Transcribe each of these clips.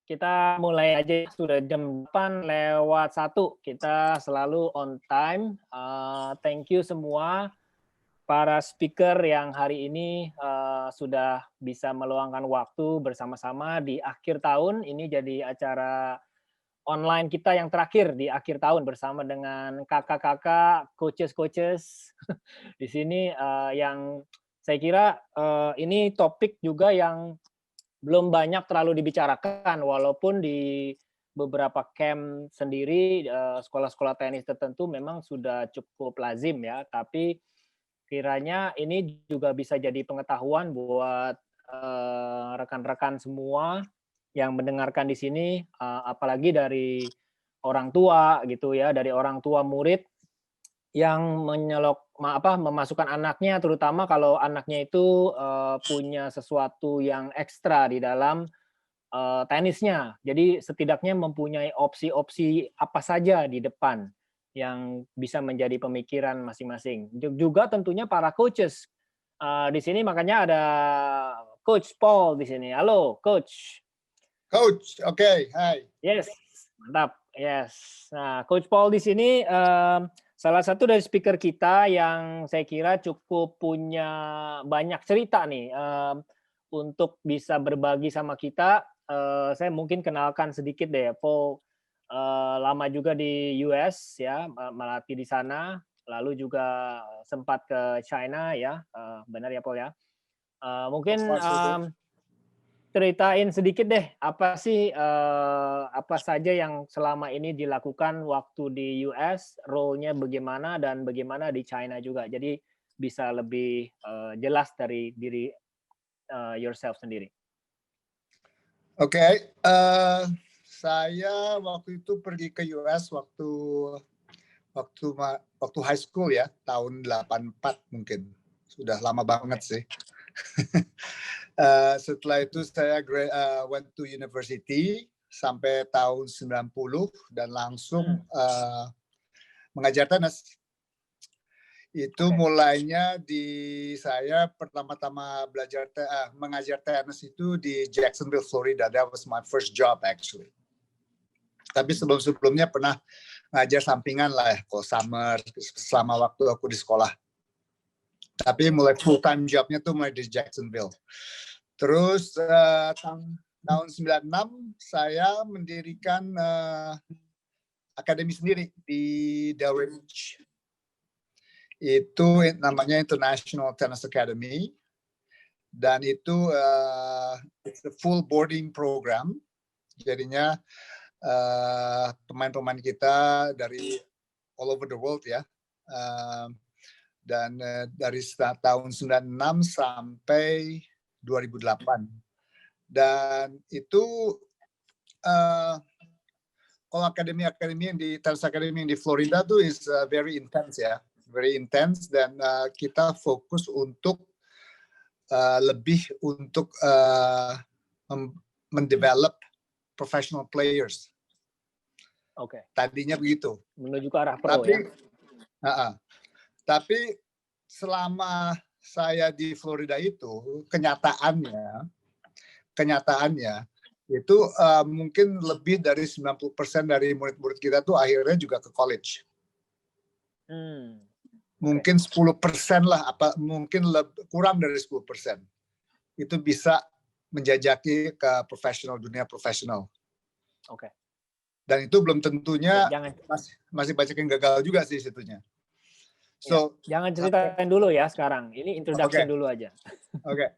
Kita mulai aja, sudah jam 8:01. Kita selalu on time. Thank you semua para speaker yang hari ini sudah bisa meluangkan waktu bersama-sama di akhir tahun. Ini jadi acara online kita yang terakhir di akhir tahun bersama dengan kakak-kakak, coaches-coaches di sini yang saya kira ini topik juga yang belum banyak terlalu dibicarakan, walaupun di beberapa camp sendiri, sekolah-sekolah tenis tertentu memang sudah cukup lazim ya, tapi kiranya ini juga bisa jadi pengetahuan buat rekan-rekan semua yang mendengarkan di sini, apalagi dari orang tua gitu ya, dari orang tua murid yang memasukkan anaknya, terutama kalau anaknya itu punya sesuatu yang ekstra di dalam tenisnya. Jadi setidaknya mempunyai opsi-opsi apa saja di depan yang bisa menjadi pemikiran masing-masing. Juga tentunya para coaches. Di sini makanya ada Coach Paul di sini. Halo, Coach. Coach, oke, hai. Yes, mantap. Yes. Nah, Coach Paul di sini salah satu dari speaker kita yang saya kira cukup punya banyak cerita nih untuk bisa berbagi sama kita. Saya mungkin kenalkan sedikit deh, Paul lama juga di US ya, melatih di sana, lalu juga sempat ke China ya, benar ya Paul ya. Mungkin ceritain sedikit deh, apa sih apa saja yang selama ini dilakukan waktu di US, role-nya bagaimana dan bagaimana di China juga. Jadi bisa lebih jelas dari diri yourself sendiri. Oke, saya waktu itu pergi ke US waktu high school ya, tahun 84 mungkin. Sudah lama banget sih. Setelah itu saya went to university sampai tahun 90 dan langsung mengajar tenis. Itu mulainya saya pertama-tama mengajar tenis itu di Jacksonville, Florida. That was my first job actually. Tapi sebelum-sebelumnya pernah ngajar sampingan lah ya, kalau summer selama waktu aku di sekolah. Tapi mulai full time jobnya tuh mulai di Jacksonville. Terus tahun 96 saya mendirikan akademi sendiri di Delray Beach. Itu namanya International Tennis Academy. Dan itu it's a full boarding program. Jadinya pemain-pemain kita dari all over the world ya. Dan dari tahun 96 sampai 2008. Dan itu kalau akademi yang di Tennis Academy yang di Florida tuh is very intense ya, very intense, dan kita fokus untuk lebih untuk mendevelop professional players. Oke. Tadinya begitu. Menuju ke arah pro ya. Tapi selama saya di Florida itu kenyataannya itu mungkin lebih dari 90% dari murid-murid kita tuh akhirnya juga ke college. Mungkin 10% lah, mungkin kurang dari 10%. Itu bisa menjajaki ke dunia profesional. Oke. Dan itu belum tentunya masih banyak yang gagal juga sih situnya. So, jangan ceritain dulu ya sekarang. Ini introduction dulu aja. Oke.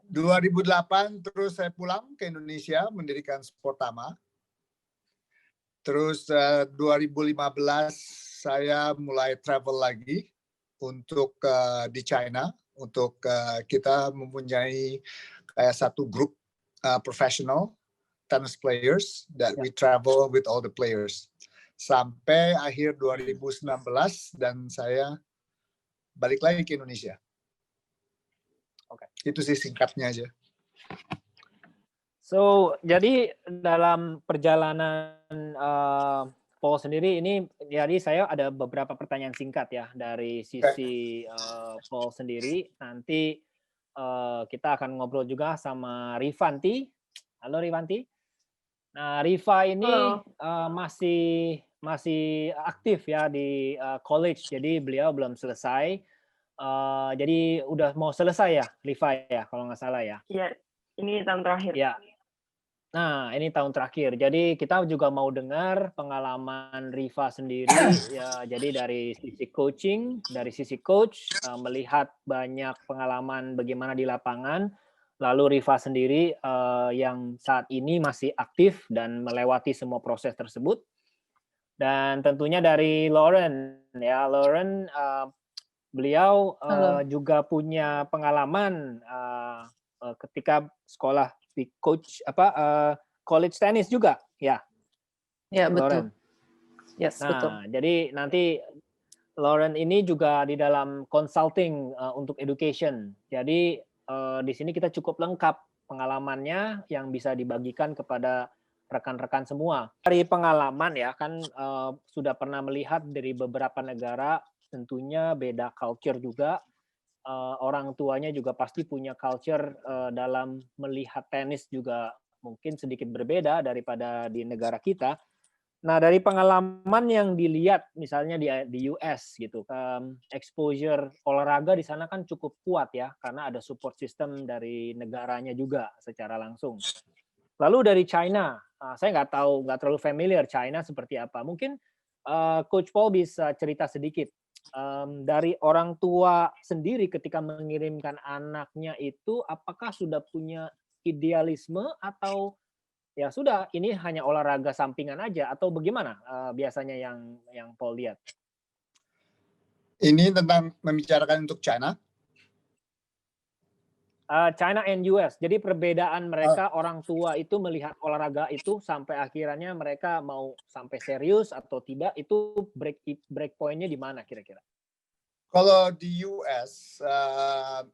2008 terus saya pulang ke Indonesia mendirikan Sportama. Terus 2015 saya mulai travel lagi untuk di China, untuk kita mempunyai kayak satu grup professional tennis players that we travel with all the players. Sampai akhir 2019 dan saya balik lagi ke Indonesia. Oke. Itu sih singkatnya aja. So, jadi dalam perjalanan Paul sendiri ini, jadi saya ada beberapa pertanyaan singkat ya dari sisi Paul sendiri. Nanti kita akan ngobrol juga sama Rifanti. Halo Rifanti. Nah, Riva ini Halo. masih aktif ya di college, jadi beliau belum selesai. Jadi udah mau selesai ya, Riva ya, kalau nggak salah ya. Iya, ini tahun terakhir. Ya. Nah, ini tahun terakhir. Jadi kita juga mau dengar pengalaman Riva sendiri ya. Jadi dari sisi coaching, dari sisi coach melihat banyak pengalaman bagaimana di lapangan. Lalu Riva sendiri yang saat ini masih aktif dan melewati semua proses tersebut. Dan tentunya dari Lauren ya, Lauren beliau juga punya pengalaman ketika sekolah di coach college tennis juga ya. Ya, betul. Lauren. Yes, Nah, betul. jadi nanti Lauren ini juga di dalam consulting untuk education. Jadi di sini kita cukup lengkap pengalamannya yang bisa dibagikan kepada rekan-rekan semua. Dari pengalaman ya kan sudah pernah melihat dari beberapa negara, tentunya beda culture juga. Orang tuanya juga pasti punya culture dalam melihat tenis juga mungkin sedikit berbeda daripada di negara kita. Nah, dari pengalaman yang dilihat misalnya di US gitu, exposure olahraga di sana kan cukup kuat ya, karena ada support system dari negaranya juga secara langsung. Lalu dari China, saya nggak terlalu familiar China seperti apa. Mungkin Coach Paul bisa cerita sedikit dari orang tua sendiri ketika mengirimkan anaknya itu, apakah sudah punya idealisme atau ya sudah ini hanya olahraga sampingan aja atau bagaimana biasanya yang Paul lihat? Ini tentang membicarakan untuk China. China and US. Jadi perbedaan mereka orang tua itu melihat olahraga itu sampai akhirnya mereka mau sampai serius atau tidak, itu break point-nya di mana kira-kira? Kalau di US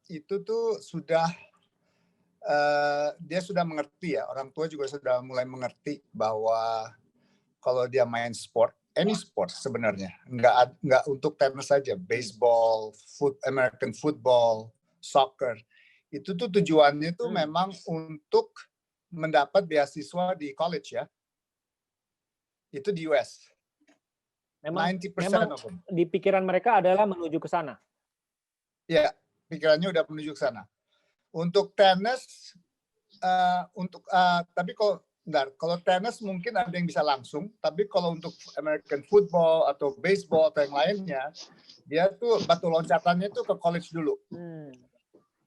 itu tuh sudah dia sudah mengerti ya, orang tua juga sudah mulai mengerti bahwa kalau dia main sport, any sport sebenarnya, nggak untuk tenis saja, baseball, American football, soccer, itu tuh tujuannya tuh memang untuk mendapat beasiswa di college ya. Itu di US. Memang 90% of them. Di pikiran mereka adalah menuju ke sana. Ya, pikirannya udah menuju ke sana. Untuk tenis, tapi kalau tenis mungkin ada yang bisa langsung, tapi kalau untuk American football atau baseball atau yang lainnya, dia tuh batu loncatannya tuh ke college dulu.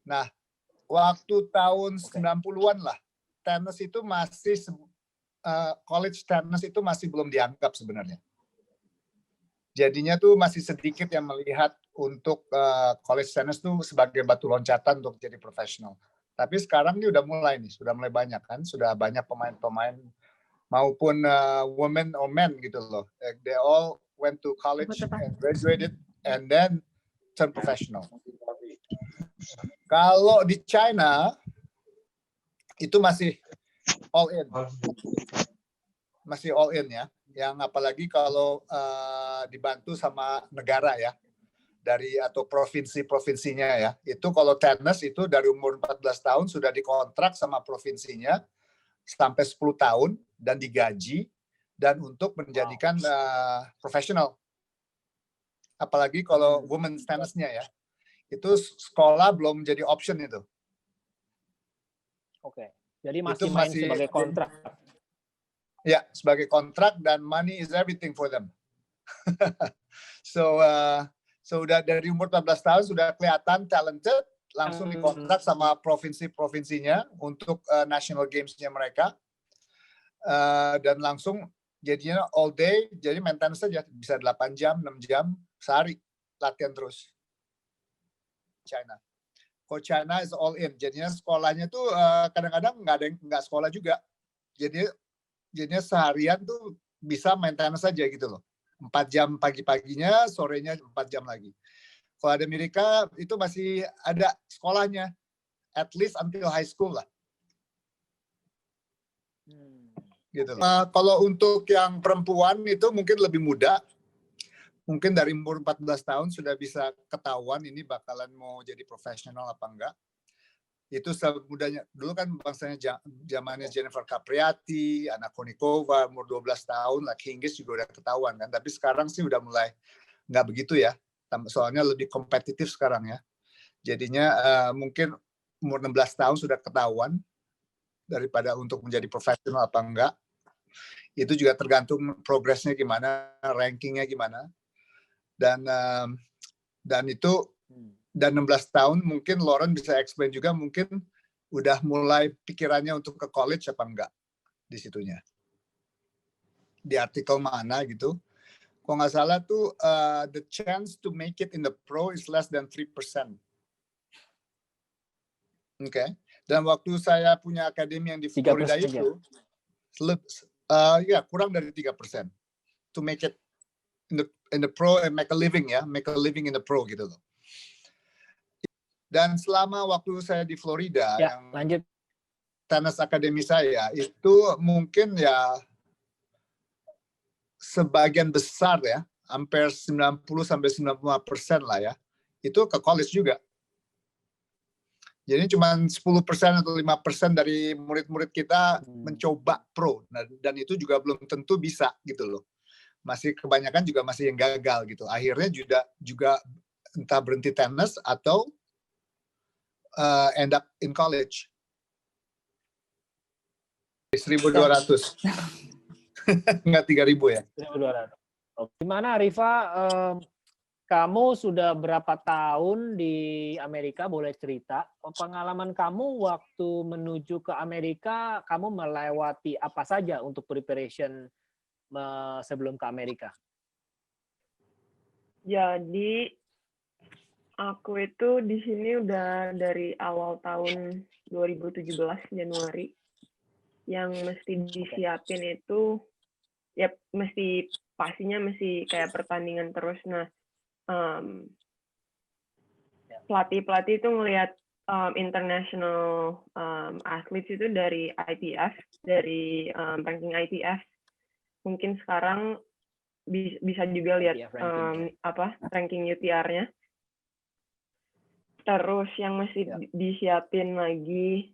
Nah, waktu tahun 90-an lah, tenis itu masih college tenis itu masih belum dianggap sebenarnya. Jadinya tuh masih sedikit yang melihat untuk college tennis tuh sebagai batu loncatan untuk jadi profesional. Tapi sekarang ini udah mulai banyak kan, sudah banyak pemain-pemain maupun women or men gitu loh. They all went to college and graduated and then turn professional. Kalau di China itu masih all in. Masih all in ya. Yang apalagi kalau dibantu sama negara ya, dari atau provinsinya ya. Itu kalau tenis itu dari umur 14 tahun sudah dikontrak sama provinsinya sampai 10 tahun dan digaji dan untuk menjadikan profesional. Apalagi kalau women's tennisnya ya. Itu sekolah belum jadi option itu. Oke. Jadi masih main sebagai kontrak. Ya, sebagai kontrak dan money is everything for them. So udah dari umur 14 tahun sudah kelihatan talented, langsung dikontrak sama provinsinya untuk national games-nya mereka. Dan langsung jadinya all day, jadi main tenis saja. Bisa 8 jam, 6 jam, sehari latihan terus. China. Kalau China is all in, jadinya sekolahnya tuh kadang-kadang nggak sekolah juga. Jadinya seharian tuh bisa main tenis saja gitu loh. 4 jam pagi-paginya, sorenya 4 jam lagi. Kalau di Amerika itu masih ada sekolahnya, at least until high school lah. Gitu loh. Kalau untuk yang perempuan itu mungkin lebih muda. Mungkin dari umur 14 tahun sudah bisa ketahuan ini bakalan mau jadi profesional apa enggak. Itu semudahnya. Dulu kan bangsanya zamannya Jennifer Capriati, Anna Kournikova, umur 12 tahun, Lucky Hingis juga udah ketahuan kan. Tapi sekarang sih udah mulai nggak begitu ya. Soalnya lebih kompetitif sekarang ya. Jadinya mungkin umur 16 tahun sudah ketahuan daripada untuk menjadi profesional apa enggak. Itu juga tergantung progresnya gimana, rankingnya gimana. Dan itu dan 16 tahun mungkin Lauren bisa explain juga mungkin udah mulai pikirannya untuk ke college apa enggak di situnya. Di artikel mana gitu. Kalau nggak salah tuh the chance to make it in the pro is less than 3%. Oke. Dan waktu saya punya akademi yang di Florida itu ya kurang dari 3% to make it in the pro and make a living in the pro gitu loh. Dan selama waktu saya di Florida, ya, yang lanjut. tenis akademi saya, itu mungkin ya sebagian besar ya, hampir 90-95% lah ya, itu ke college juga. Jadi cuma 10% atau 5% dari murid-murid kita mencoba pro. Nah, dan itu juga belum tentu bisa gitu loh. Masih kebanyakan juga masih yang gagal gitu. Akhirnya juga entah berhenti tenis atau end up in college. 1.200. Enggak 3.000 ya. 1.200. Gimana Rifa, kamu sudah berapa tahun di Amerika, boleh cerita? Pengalaman kamu waktu menuju ke Amerika, kamu melewati apa saja untuk preparation sebelum ke Amerika? Jadi aku itu di sini udah dari awal tahun 2017 Januari. Yang mesti disiapin itu ya pastinya mesti kayak pertandingan terus. Nah, pelatih itu ngelihat international athletes itu dari ITF, dari ranking ITF. Mungkin sekarang bisa juga lihat ranking UTR-nya. Terus yang mesti disiapin lagi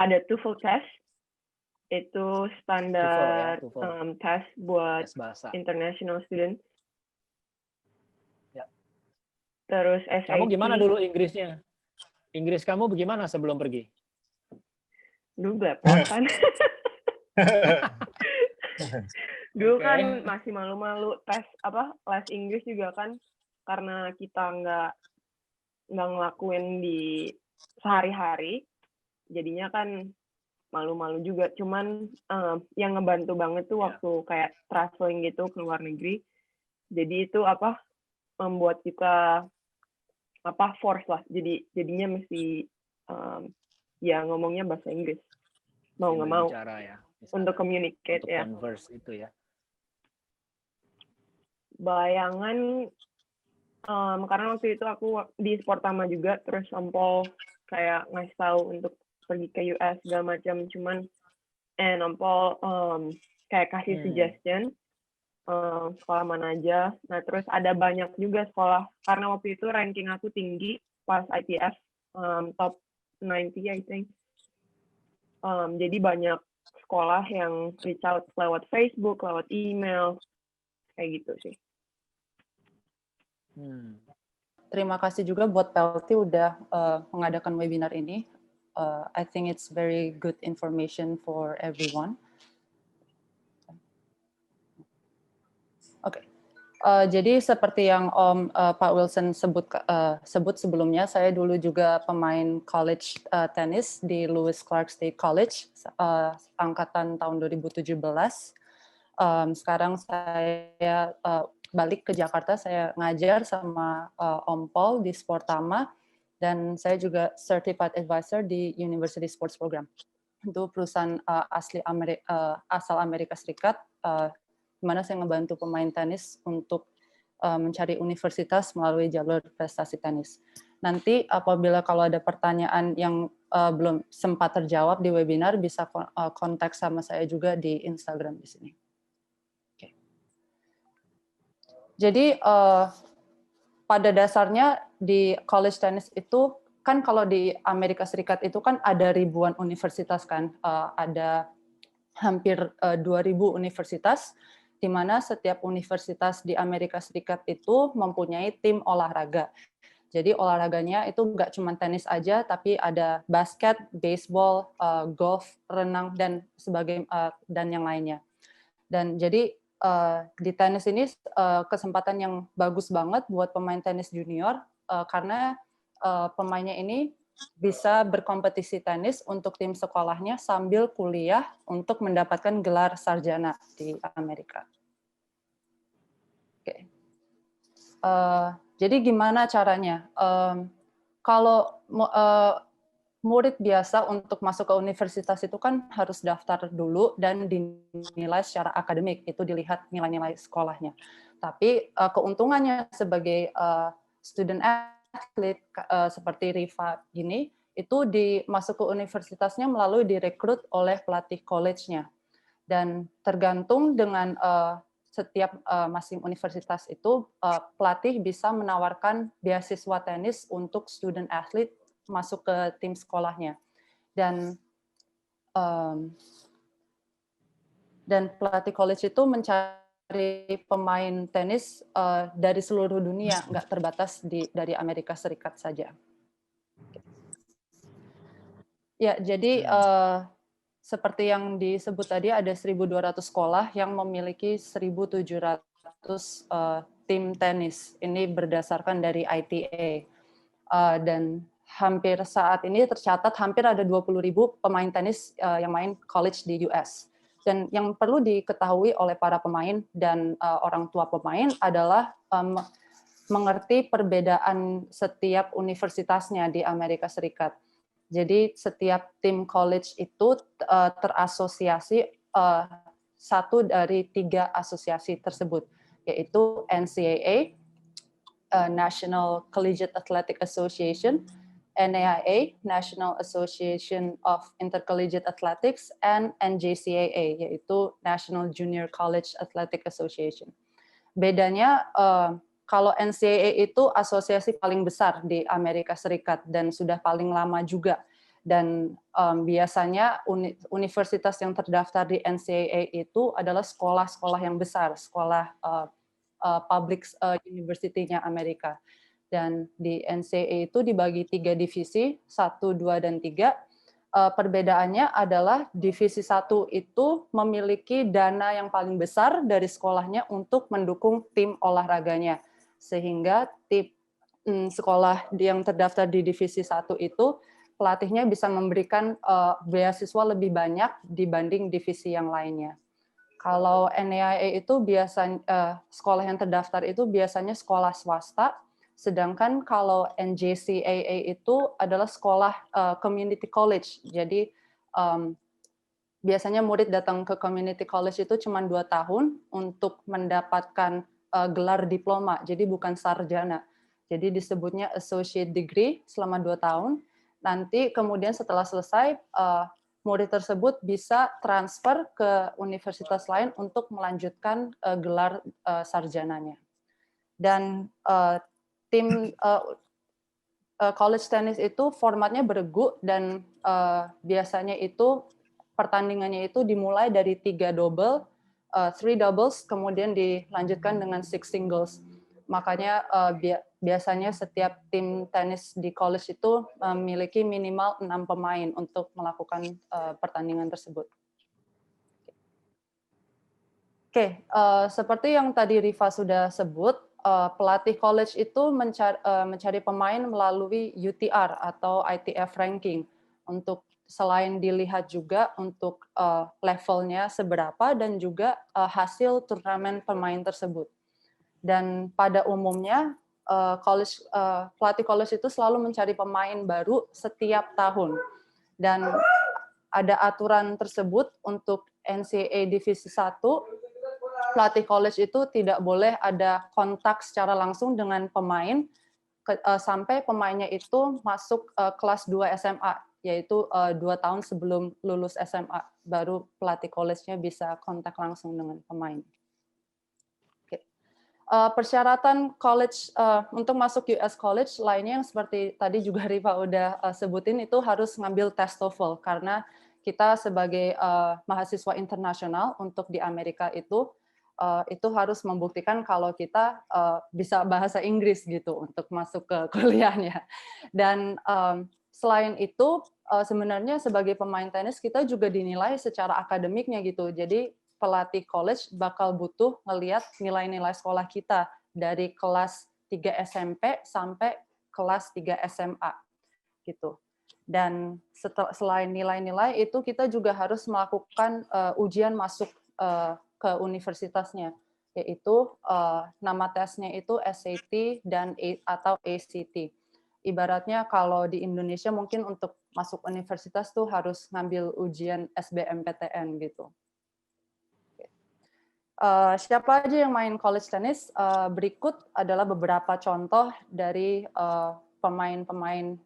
ada TOEFL test, itu standar test buat international student. Ya. Terus SAT. Kamu gimana dulu Inggrisnya? Inggris kamu bagaimana sebelum pergi? Dulu belepotan. Dulu kan masih malu-malu tes les Inggris juga kan, karena kita nggak ngelakuin di sehari-hari, jadinya kan malu-malu juga. Cuman yang ngebantu banget tuh waktu kayak traveling gitu ke luar negeri, jadi itu membuat kita force lah, jadinya mesti ya ngomongnya bahasa Inggris mau nggak mau ya, untuk communicate untuk ya. Converse itu ya. Bayangan karena waktu itu aku di Sportama juga, terus Ompol kayak ngasih tahu untuk pergi ke US segala macam, cuman Ompol kayak kasih suggestion sekolah mana aja. Nah, terus ada banyak juga sekolah, karena waktu itu ranking aku tinggi pas ITF, top 90 I think. Jadi banyak sekolah yang reach out lewat Facebook, lewat email, kayak gitu sih. Terima kasih juga buat Pelti udah mengadakan webinar ini. I think it's very good information for everyone. Oke. Jadi seperti yang Pak Wilson sebut sebelumnya, saya dulu juga pemain college tenis di Lewis Clark State College, angkatan tahun 2017. Sekarang saya balik ke Jakarta, saya ngajar sama Om Paul di Sportama, dan saya juga Certified Advisor di University Sports Program. Itu perusahaan asal Amerika Serikat, di mana saya ngebantu pemain tenis untuk mencari universitas melalui jalur prestasi tenis. Nanti apabila kalau ada pertanyaan yang belum sempat terjawab di webinar, bisa kontak sama saya juga di Instagram di sini. Oke. Jadi pada dasarnya di college tennis itu kan kalau di Amerika Serikat itu kan ada ribuan universitas kan, ada hampir 2.000 universitas, di mana setiap universitas di Amerika Serikat itu mempunyai tim olahraga. Jadi olahraganya itu nggak cuma tenis aja, tapi ada basket, baseball, golf, renang dan dan yang lainnya. Dan jadi di tenis ini kesempatan yang bagus banget buat pemain tenis junior karena pemainnya ini bisa berkompetisi tenis untuk tim sekolahnya sambil kuliah untuk mendapatkan gelar sarjana di Amerika. Oke. Jadi gimana caranya? Kalau murid biasa untuk masuk ke universitas itu kan harus daftar dulu dan dinilai secara akademik, itu dilihat nilai-nilai sekolahnya. Tapi keuntungannya sebagai student athlete seperti Rifa gini, itu masuk ke universitasnya melalui direkrut oleh pelatih college-nya. Dan tergantung dengan setiap masing universitas itu, pelatih bisa menawarkan beasiswa tenis untuk student athlete masuk ke tim sekolahnya. Dan pelatih college itu mencari pemain tenis dari seluruh dunia, nggak terbatas dari Amerika Serikat saja. Ya, jadi seperti yang disebut tadi ada 1.200 sekolah yang memiliki 1.700 tim tenis. Ini berdasarkan dari ITA. Dan hampir saat ini tercatat hampir ada 20.000 pemain tenis yang main college di US. Dan yang perlu diketahui oleh para pemain dan orang tua pemain adalah mengerti perbedaan setiap universitasnya di Amerika Serikat. Jadi setiap tim college itu terasosiasi satu dari 3 asosiasi tersebut, yaitu NCAA, National Collegiate Athletic Association, NAIA, National Association of Intercollegiate Athletics, and NJCAA, yaitu National Junior College Athletic Association. Bedanya, kalau NCAA itu asosiasi paling besar di Amerika Serikat dan sudah paling lama juga. Dan biasanya universitas yang terdaftar di NCAA itu adalah sekolah-sekolah yang besar, sekolah public university-nya Amerika. Dan di NCAA itu dibagi 3 divisi, 1, 2, dan 3. Perbedaannya adalah divisi 1 itu memiliki dana yang paling besar dari sekolahnya untuk mendukung tim olahraganya. Sehingga tim sekolah yang terdaftar di divisi 1 itu pelatihnya bisa memberikan beasiswa lebih banyak dibanding divisi yang lainnya. Kalau NAIA itu biasanya sekolah yang terdaftar itu biasanya sekolah swasta, sedangkan kalau NJCAA itu adalah sekolah community college. Jadi biasanya murid datang ke community college itu cuma 2 tahun untuk mendapatkan gelar diploma, jadi bukan sarjana. Jadi disebutnya associate degree selama 2 tahun. Nanti kemudian setelah selesai, murid tersebut bisa transfer ke universitas lain untuk melanjutkan gelar sarjananya. Dan tim college tennis itu formatnya beregu dan biasanya itu pertandingannya itu dimulai dari 3 double, 3 doubles, kemudian dilanjutkan dengan 6 singles. Makanya biasanya setiap tim tenis di college itu memiliki minimal 6 pemain untuk melakukan pertandingan tersebut. Oke, seperti yang tadi Rifa sudah sebut, pelatih college itu mencari pemain melalui UTR atau ITF ranking untuk selain dilihat juga untuk levelnya seberapa dan juga hasil turnamen pemain tersebut. Dan pada umumnya pelatih college itu selalu mencari pemain baru setiap tahun. Dan ada aturan tersebut untuk NCAA Divisi 1, pelatih college itu tidak boleh ada kontak secara langsung dengan pemain sampai pemainnya itu masuk kelas 2 SMA, yaitu 2 tahun sebelum lulus SMA, baru pelatih college-nya bisa kontak langsung dengan pemain. Persyaratan college untuk masuk US college lainnya yang seperti tadi juga Riva udah sebutin itu harus ngambil tes TOEFL karena kita sebagai mahasiswa internasional untuk di Amerika itu harus membuktikan kalau kita bisa bahasa Inggris gitu untuk masuk ke kuliahnya. Dan selain itu sebenarnya sebagai pemain tenis kita juga dinilai secara akademiknya gitu. Jadi pelatih college bakal butuh ngelihat nilai-nilai sekolah kita dari kelas 3 SMP sampai kelas 3 SMA gitu. Dan selain nilai-nilai itu kita juga harus melakukan ujian masuk ke universitasnya, yaitu nama tesnya itu SAT dan atau ACT. Ibaratnya kalau di Indonesia mungkin untuk masuk universitas tuh harus ngambil ujian SBMPTN gitu. Siapa aja yang main college tennis? Berikut adalah beberapa contoh dari pemain-pemain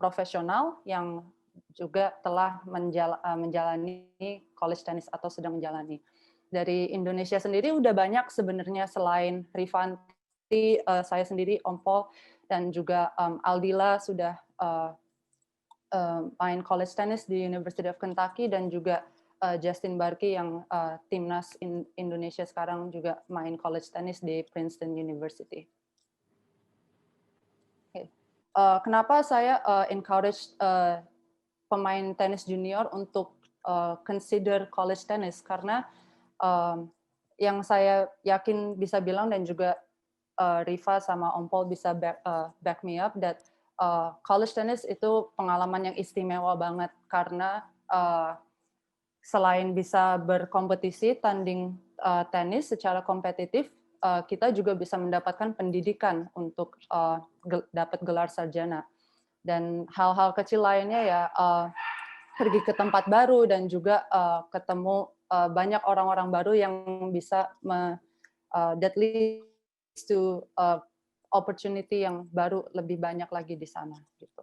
profesional yang juga telah menjalani college tennis atau sedang menjalani. Dari Indonesia sendiri udah banyak sebenarnya selain Rifanti, saya sendiri, Ompol, dan juga Aldila sudah main college tennis di University of Kentucky dan juga Justin Barkey yang timnas Indonesia sekarang juga main college tennis di Princeton University. Okay. Kenapa saya encourage pemain tenis junior untuk consider college tennis? Karena yang saya yakin bisa bilang dan juga Riva sama Om Paul bisa back me up that college tennis itu pengalaman yang istimewa banget karena selain bisa berkompetisi tanding tenis secara kompetitif, kita juga bisa mendapatkan pendidikan untuk dapat gelar sarjana. Dan hal-hal kecil lainnya ya pergi ke tempat baru dan juga ketemu banyak orang-orang baru yang bisa that leads to opportunity yang baru lebih banyak lagi di sana gitu.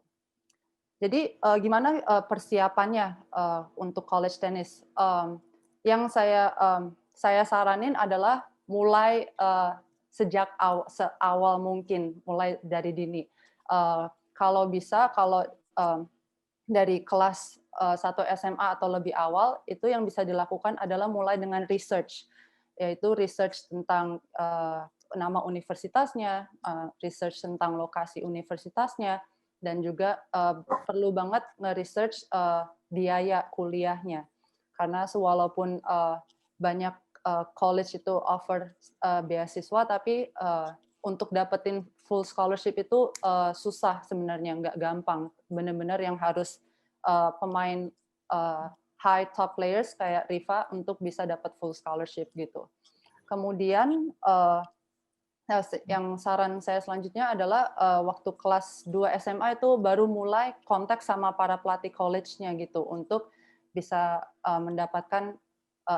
Jadi gimana persiapannya untuk college tennis? Yang saya saranin adalah mulai sejak seawal mungkin, mulai dari dini. Kalau bisa, kalau dari kelas 1 SMA atau lebih awal, itu yang bisa dilakukan adalah mulai dengan research, yaitu research tentang nama universitasnya, research tentang lokasi universitasnya, dan juga perlu banget nge-research biaya kuliahnya. Karena walaupun banyak college itu offer beasiswa, tapi untuk dapetin full scholarship itu susah sebenarnya, nggak gampang. Benar-benar yang harus pemain high top players kayak Riva untuk bisa dapat full scholarship gitu. Kemudian yang saran saya selanjutnya adalah waktu kelas 2 SMA itu baru mulai kontak sama para pelatih college-nya gitu untuk bisa mendapatkan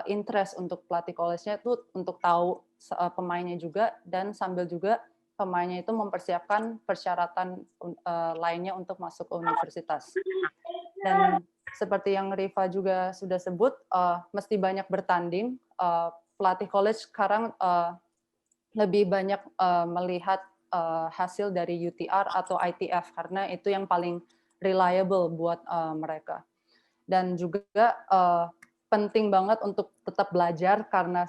interest untuk pelatih college-nya itu untuk tahu pemainnya juga dan sambil juga pemainnya itu mempersiapkan persyaratan lainnya untuk masuk ke universitas. Dan seperti yang Riva juga sudah sebut, mesti banyak bertanding. Pelatih college sekarang lebih banyak melihat hasil dari UTR atau ITF karena itu yang paling reliable buat mereka. Dan juga penting banget untuk tetap belajar karena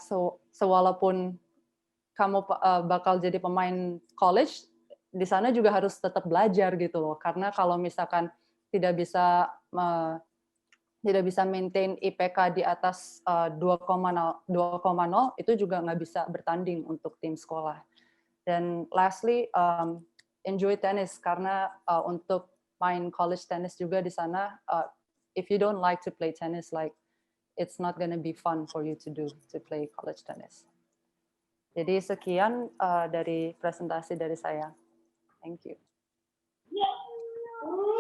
sewalaupun kamu bakal jadi pemain college, di sana juga harus tetap belajar gitu loh. Karena kalau misalkan tidak bisa maintain IPK di atas 2,0 itu juga nggak bisa bertanding untuk tim sekolah. Dan lastly, enjoy tennis karena untuk main college tennis juga di sana, if you don't like to play tennis, like it's not gonna be fun for you to play college tennis. Jadi sekian dari presentasi dari saya. Thank you.